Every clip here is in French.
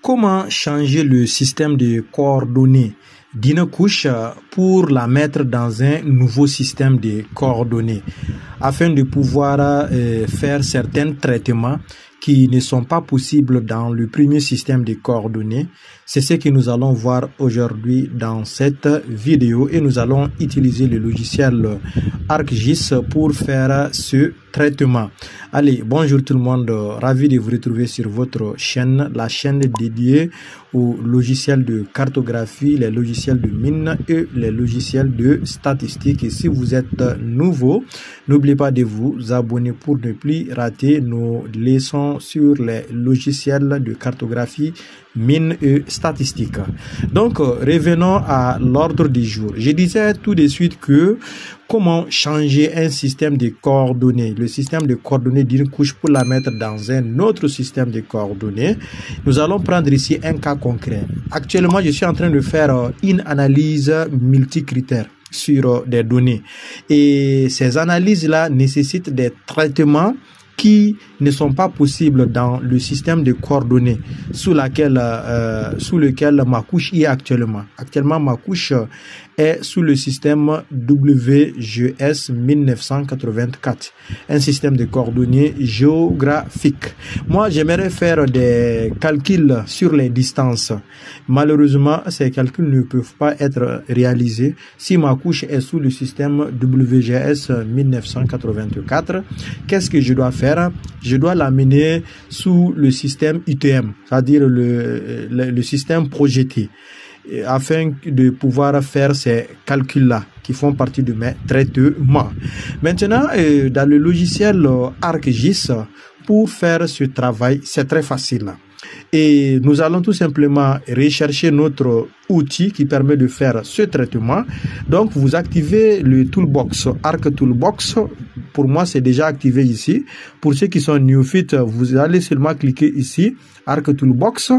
Comment changer le système de coordonnées d'une couche pour la mettre dans un nouveau système de coordonnées afin de pouvoir faire certains traitements qui ne sont pas possibles dans le premier système de coordonnées. C'est ce que nous allons voir aujourd'hui dans cette vidéo et nous allons utiliser le logiciel ArcGIS pour faire ce traitement. Allez, bonjour tout le monde, ravi de vous retrouver sur votre chaîne, la chaîne dédiée aux logiciels de cartographie, les logiciels de mine et les logiciels de statistiques. Et si vous êtes nouveau, n'oubliez pas de vous abonner pour ne plus rater nos leçons sur les logiciels de cartographie, mine et statistiques. Donc, revenons à l'ordre du jour. Je disais tout de suite que comment changer un système de coordonnées, le système de coordonnées d'une couche pour la mettre dans un autre système de coordonnées. Nous allons prendre ici un cas concret. Actuellement, je suis en train de faire une analyse multicritère sur des données. Et ces analyses-là nécessitent des traitements qui ne sont pas possibles dans le système de coordonnées sous lequel ma couche est actuellement. Actuellement, ma couche est sous le système WGS 1984, un système de coordonnées géographiques. Moi, j'aimerais faire des calculs sur les distances. Malheureusement, ces calculs ne peuvent pas être réalisés si ma couche est sous le système WGS 1984. Qu'est-ce que je dois faire? Je dois l'amener sous le système UTM, c'est-à-dire le système projeté, afin de pouvoir faire ces calculs-là qui font partie de mes traitements. Maintenant, dans le logiciel ArcGIS, pour faire ce travail, c'est très facile. Et nous allons tout simplement rechercher notre outil qui permet de faire ce traitement. Donc, vous activez le toolbox, Arc Toolbox. Pour moi, c'est déjà activé ici. Pour ceux qui sont néophytes, vous allez seulement cliquer ici, Arc Toolbox.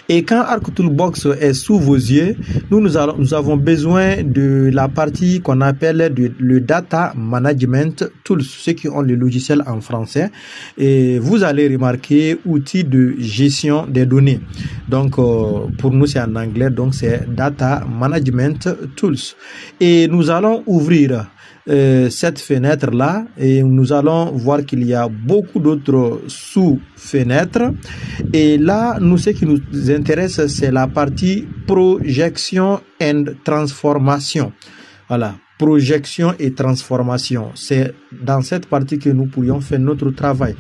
Et quand Arc Toolbox est sous vos yeux, nous avons besoin de la partie qu'on appelle le Data Management Tools, ceux qui ont le logiciel en français. Et vous allez remarquer outils de gestion des données. Donc, pour nous, c'est en anglais, donc c'est Data Management Tools. Et nous allons ouvrir cette fenêtre là et nous allons voir qu'il y a beaucoup d'autres sous-fenêtres et là ce qui nous intéresse c'est la partie projection and transformation. Voilà, projection et transformation, c'est dans cette partie que nous pourrions faire notre travail.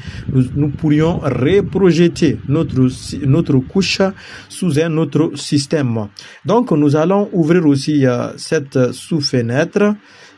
Nous pourrions reprojeter notre couche sous un autre système. Donc nous allons ouvrir aussi cette sous-fenêtre.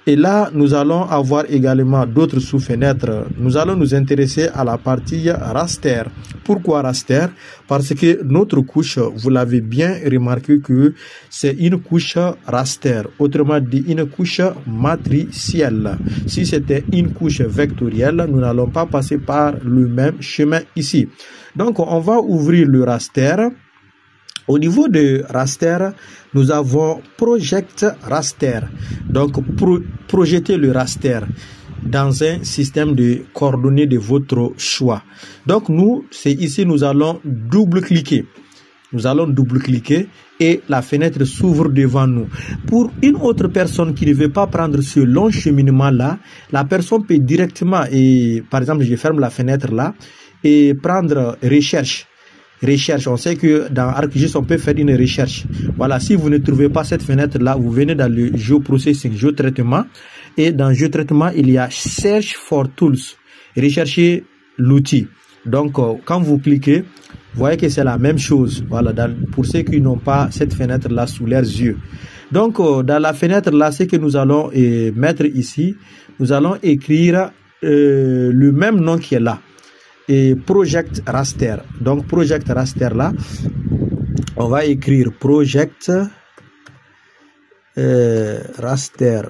Et là, nous allons avoir également d'autres sous-fenêtres. Nous allons nous intéresser à la partie raster. Pourquoi raster? Parce que notre couche, vous l'avez bien remarqué que c'est une couche raster. Autrement dit, une couche matricielle. Si c'était une couche vectorielle, nous n'allons pas passer par le même chemin ici. Donc, on va ouvrir le raster. Au niveau de raster, nous avons Project Raster. Donc, projeter le raster dans un système de coordonnées de votre choix. Donc, c'est ici, nous allons double-cliquer. Nous allons double-cliquer et la fenêtre s'ouvre devant nous. Pour une autre personne qui ne veut pas prendre ce long cheminement-là, la personne peut directement, par exemple, je ferme la fenêtre là, et prendre recherche. On sait que dans ArcGIS, on peut faire une recherche. Voilà, si vous ne trouvez pas cette fenêtre-là, vous venez dans le Geoprocessing, Géotraitement. Et dans Géotraitement, il y a Search for Tools. Recherchez l'outil. Donc, quand vous cliquez, vous voyez que c'est la même chose. Voilà, pour ceux qui n'ont pas cette fenêtre-là sous leurs yeux. Donc, dans la fenêtre-là, ce que nous allons mettre ici, nous allons écrire le même nom qui est là. Et Project Raster. Donc Project Raster là, on va écrire Project Raster.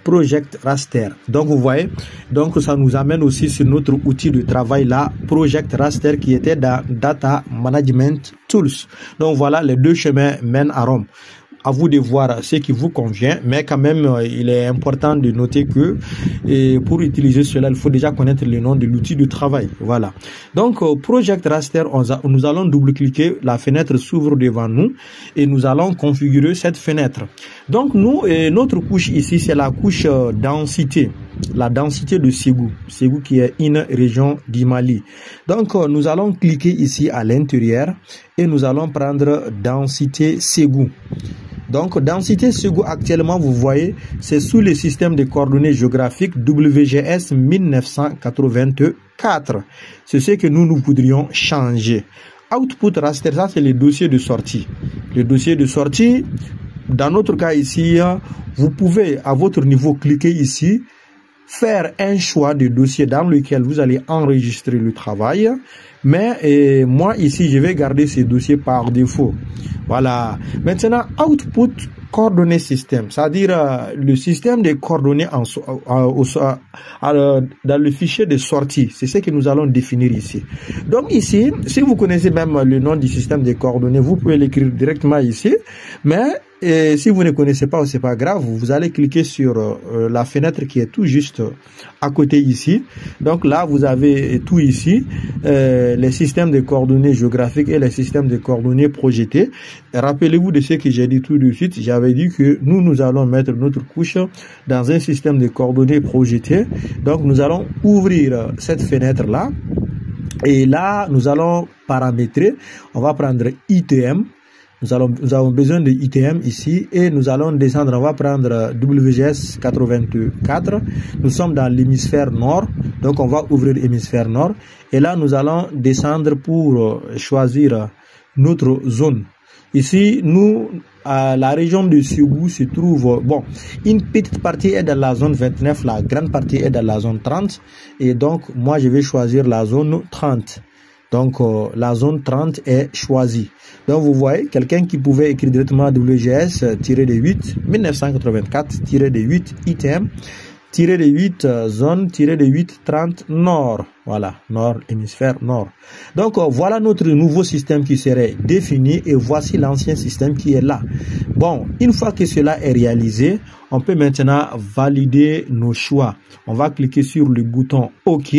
Project Raster. Donc vous voyez, donc ça nous amène aussi sur notre outil de travail là, Project Raster, qui était dans Data Management Tools. Donc voilà, les deux chemins mènent à Rome. à vous de voir ce qui vous convient, mais quand même, il est important de noter que pour utiliser cela, il faut déjà connaître le nom de l'outil de travail. Voilà. Donc, Project Raster, nous allons double-cliquer, la fenêtre s'ouvre devant nous et nous allons configurer cette fenêtre. Donc, notre couche ici, c'est la couche densité, la densité de Ségou. Ségou qui est une région du Mali. Donc, nous allons cliquer ici à l'intérieur et nous allons prendre densité Ségou. Donc, densité Ségou, actuellement, vous voyez, c'est sous le système de coordonnées géographiques WGS 1984. C'est ce que nous voudrions changer. Output raster, ça c'est le dossier de sortie. Le dossier de sortie, dans notre cas ici, vous pouvez à votre niveau cliquer ici, faire un choix de dossier dans lequel vous allez enregistrer le travail. Mais moi ici, je vais garder ce dossier par défaut. Voilà. Maintenant, output coordonnées système, c'est-à-dire le système de coordonnées dans le fichier de sortie. C'est ce que nous allons définir ici. Donc ici, si vous connaissez même le nom du système de coordonnées, vous pouvez l'écrire directement ici. Mais si vous ne connaissez pas, c'est pas grave, vous allez cliquer sur la fenêtre qui est tout juste à côté ici. Donc là, vous avez tout ici, les systèmes de coordonnées géographiques et les systèmes de coordonnées projetés. Rappelez-vous de ce que j'ai dit tout de suite. J'avais dit que nous allons mettre notre couche dans un système de coordonnées projetés. Donc nous allons ouvrir cette fenêtre-là. Et là, nous allons paramétrer. On va prendre ITM. Nous avons besoin de ITM ici et nous allons descendre. On va prendre WGS 84. Nous sommes dans l'hémisphère nord. Donc, on va ouvrir l'hémisphère nord. Et là, nous allons descendre pour choisir notre zone. Ici, la région de Ségou se trouve, une petite partie est dans la zone 29, la grande partie est dans la zone 30. Et donc, moi, je vais choisir la zone 30. Donc, la zone 30 est choisie. Donc, vous voyez, quelqu'un qui pouvait écrire directement WGS-8, 1984-8, ITM, -8, zone, -8, 30, nord. Voilà, nord, hémisphère nord. Donc, voilà notre nouveau système qui serait défini et voici l'ancien système qui est là. Bon, une fois que cela est réalisé, on peut maintenant valider nos choix. On va cliquer sur le bouton OK.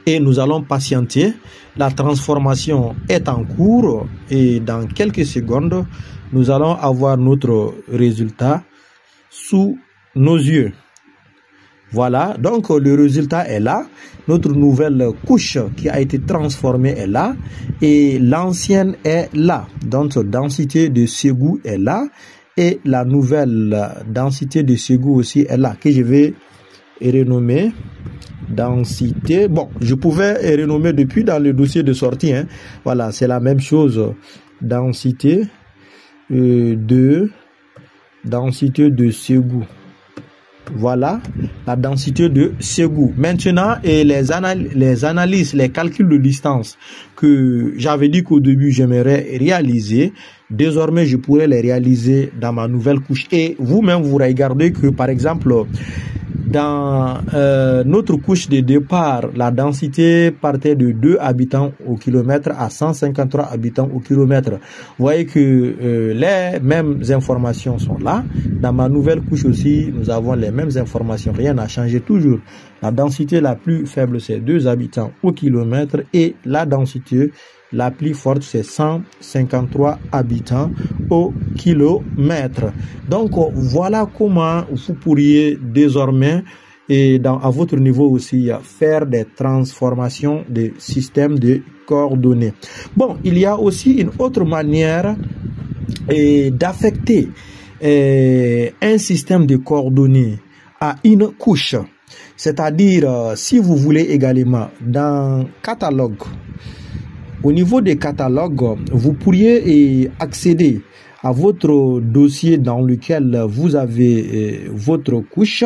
Et nous allons patienter. La transformation est en cours et dans quelques secondes, nous allons avoir notre résultat sous nos yeux. Voilà, donc le résultat est là. Notre nouvelle couche qui a été transformée est là et l'ancienne est là. Donc densité de Ségou est là et la nouvelle densité de Ségou aussi est là que je vais renommer densité. Bon, je pouvais renommer depuis dans le dossier de sortie. Voilà, c'est la même chose. Densité de Ségou. Voilà la densité de Ségou. Maintenant, et les analyses, les calculs de distance que j'avais dit qu'au début j'aimerais réaliser, désormais je pourrais les réaliser dans ma nouvelle couche. Et vous-même, vous regardez que par exemple, dans notre couche de départ, la densité partait de 2 habitants au kilomètre à 153 habitants au kilomètre. Vous voyez que les mêmes informations sont là. Dans ma nouvelle couche aussi, nous avons les mêmes informations. Rien n'a changé toujours. La densité la plus faible, c'est 2 habitants au kilomètre et la densité la plus forte, c'est 153 habitants au kilomètre. Donc, voilà comment vous pourriez désormais, et à votre niveau aussi, faire des transformations de systèmes de coordonnées. Bon, il y a aussi une autre manière d'affecter un système de coordonnées à une couche. C'est-à-dire, si vous voulez également, dans catalogue, au niveau des catalogues, vous pourriez accéder à votre dossier dans lequel vous avez votre couche.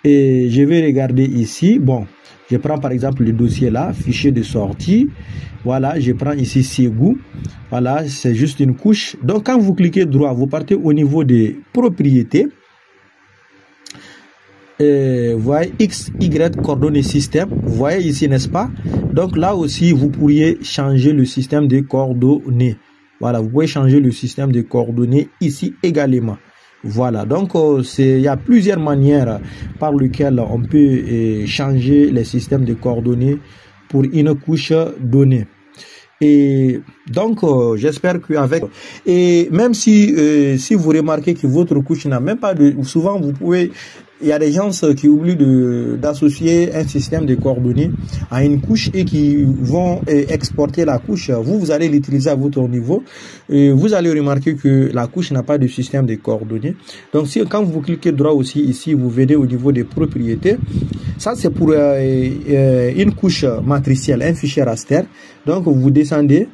Et je vais regarder ici. Bon, je prends par exemple le dossier là, fichier de sortie. Voilà, je prends ici Ségou. Voilà, c'est juste une couche. Donc, quand vous cliquez droit, vous partez au niveau des propriétés. Vous voyez X, Y, coordonnées système. Vous voyez ici, n'est-ce pas? Donc là aussi, vous pourriez changer le système de coordonnées. Voilà, vous pouvez changer le système de coordonnées ici également. Voilà, donc il y a plusieurs manières par lesquelles on peut changer les systèmes de coordonnées pour une couche donnée. Et donc j'espère qu'avec, et même si vous remarquez que votre couche n'a même pas de, souvent vous pouvez, il y a des gens qui oublient d'associer un système de coordonnées à une couche et qui vont exporter la couche. Vous allez l'utiliser à votre niveau et vous allez remarquer que la couche n'a pas de système de coordonnées. Donc quand vous cliquez droit aussi ici, vous venez au niveau des propriétés. Ça c'est pour une couche matricielle, un fichier raster. Donc vous descendez,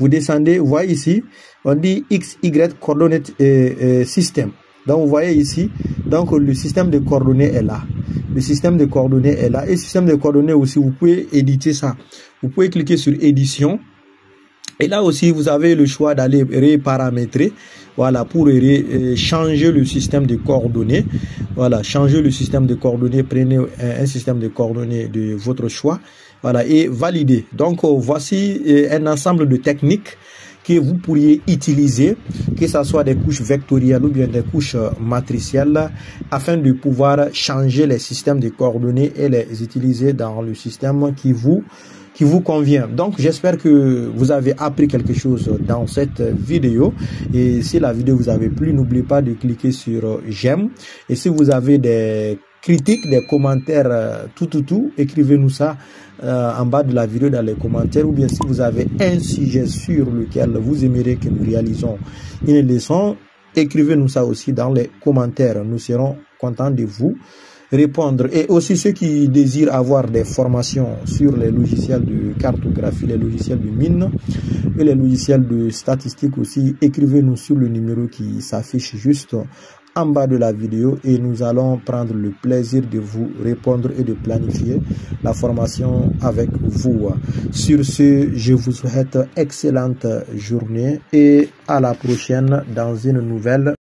vous voyez ici, on dit XY coordonate system. Donc vous voyez ici, donc le système de coordonnées est là. Le système de coordonnées est là. Et le système de coordonnées aussi, vous pouvez éditer ça. Vous pouvez cliquer sur édition. Et là aussi, vous avez le choix d'aller reparamétrer. Voilà, pour changer le système de coordonnées. Voilà, changer le système de coordonnées. Prenez un système de coordonnées de votre choix. Voilà, et valider. Donc, voici un ensemble de techniques que vous pourriez utiliser, que ce soit des couches vectorielles ou bien des couches matricielles, afin de pouvoir changer les systèmes de coordonnées et les utiliser dans le système qui vous convient. Donc j'espère que vous avez appris quelque chose dans cette vidéo, et si la vidéo vous avait plu, n'oubliez pas de cliquer sur j'aime, et si vous avez des critiques, des commentaires, tout, écrivez-nous ça en bas de la vidéo dans les commentaires, ou bien si vous avez un sujet sur lequel vous aimeriez que nous réalisons une leçon, écrivez-nous ça aussi dans les commentaires. Nous serons contents de vous répondre. Et aussi ceux qui désirent avoir des formations sur les logiciels de cartographie, les logiciels de mine et les logiciels de statistique aussi, écrivez-nous sur le numéro qui s'affiche juste en bas de la vidéo, et nous allons prendre le plaisir de vous répondre et de planifier la formation avec vous. Sur ce, je vous souhaite excellente journée et à la prochaine dans une nouvelle